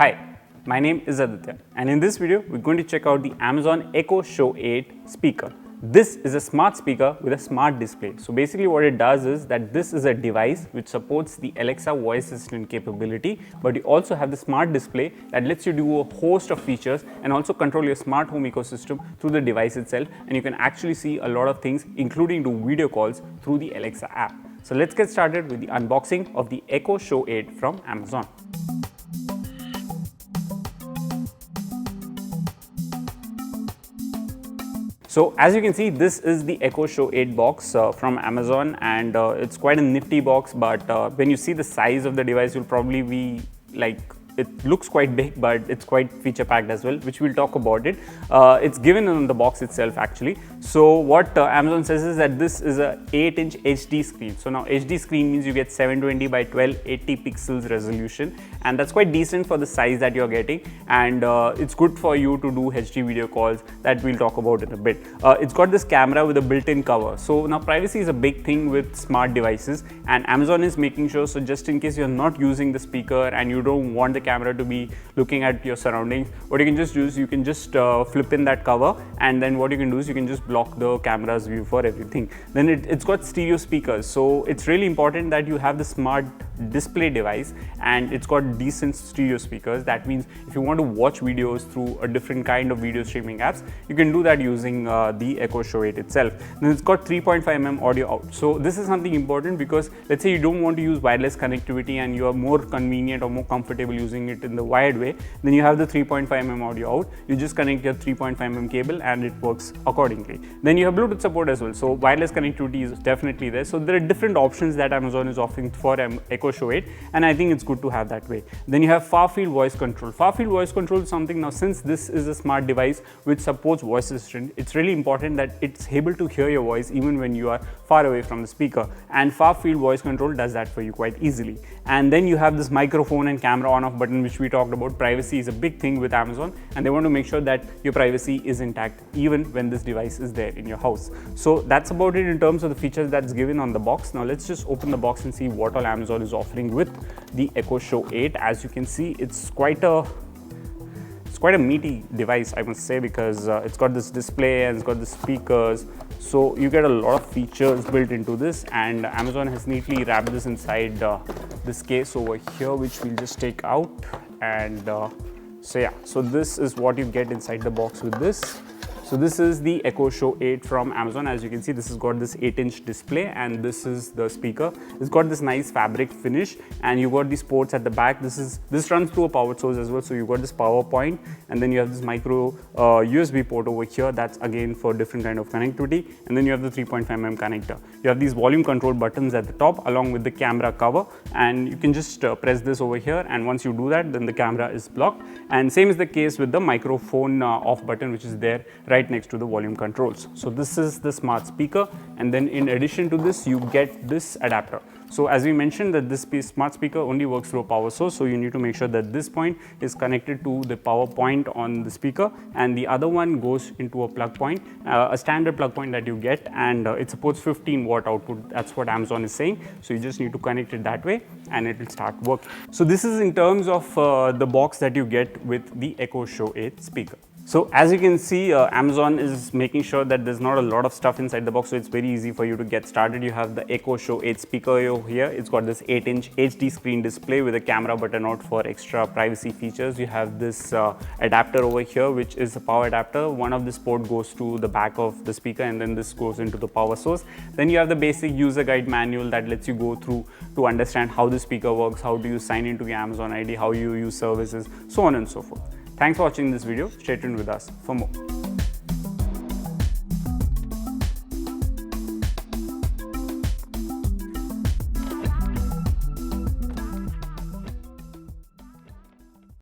Hi, my name is Aditya, and in this video we're going to check out the Amazon Echo Show 8 speaker. This is a smart speaker with a smart display. So basically what it does is that this is a device which supports the Alexa voice assistant capability, but you also have the smart display that lets you do a host of features and also control your smart home ecosystem through the device itself, and you can actually see a lot of things including do video calls through the Alexa app. So let's get started with the unboxing of the Echo Show 8 from Amazon. So as you can see, this is the Echo Show 8 box from Amazon, and it's quite a nifty box, but when you see the size of the device, you'll probably be like, it looks quite big, but it's quite feature packed as well, which we'll talk about it. It's given on the box itself actually. So what Amazon says is that this is a 8-inch HD screen. So now HD screen means you get 720 by 1280 pixels resolution, and that's quite decent for the size that you're getting, and it's good for you to do HD video calls that we'll talk about in a bit. It's got this camera with a built-in cover. So now privacy is a big thing with smart devices, and Amazon is making sure, so just in case you're not using the speaker and you don't want the camera to be looking at your surroundings, what you can just do is you can just flip in that cover, and then what you can do is you can just block the camera's view for everything. Then it's got stereo speakers, so it's really important that you have the smart display device and it's got decent stereo speakers. That means if you want to watch videos through a different kind of video streaming apps, you can do that using the Echo Show 8 itself. Then it's got 3.5mm audio out. So this is something important because let's say you don't want to use wireless connectivity and you are more convenient or more comfortable using it in the wired way, then you have the 3.5mm audio out. You just connect your 3.5mm cable and it works accordingly. Then you have Bluetooth support as well, so wireless connectivity is definitely there. So there are different options that Amazon is offering for Echo Show 8, and I think it's good to have that way. Then you have far field voice control. Far field voice control is something, now since this is a smart device which supports voice assistant, it's really important that it's able to hear your voice even when you are far away from the speaker, and far field voice control does that for you quite easily. And then you have this microphone and camera on off button, which we talked about. Privacy is a big thing with Amazon, and they want to make sure that your privacy is intact even when this device is there in your house. So that's about it in terms of the features that's given on the box. Now let's just open the box and see what all Amazon is offering with the Echo Show 8. As you can see, it's quite a meaty device, I must say, because it's got this display and it's got the speakers. So you get a lot of features built into this, and Amazon has neatly wrapped this inside this case over here, which we'll just take out. And so yeah, so this is what you get inside the box with this. So this is the Echo Show 8 from Amazon. As you can see, this has got this 8-inch display, and this is the speaker. It's got this nice fabric finish, and you got these ports at the back. This runs through a power source as well. So you got this power point, and then you have this micro USB port over here. That's again for different kind of connectivity. And then you have the 3.5mm connector. You have these volume control buttons at the top along with the camera cover, and you can just press this over here, and once you do that, then the camera is blocked. And same is the case with the microphone off button, which is there right next to the volume controls. So this is the smart speaker, and then in addition to this you get this adapter. So as we mentioned that this smart speaker only works through a power source, so you need to make sure that this point is connected to the power point on the speaker, and the other one goes into a plug point, a standard plug point that you get, and it supports 15 watt output. That's what Amazon is saying. So you just need to connect it that way and it will start working. So this is in terms of the box that you get with the Echo Show 8 speaker. So as you can see, Amazon is making sure that there's not a lot of stuff inside the box, so it's very easy for you to get started. You have the Echo Show 8 speaker over here. It's got this 8-inch HD screen display with a camera button out for extra privacy features. You have this adapter over here, which is a power adapter. One of this port goes to the back of the speaker, and then this goes into the power source. Then you have the basic user guide manual that lets you go through to understand how the speaker works, how do you sign into your Amazon ID, how you use services, so on and so forth. Thanks for watching this video. Stay tuned with us for more.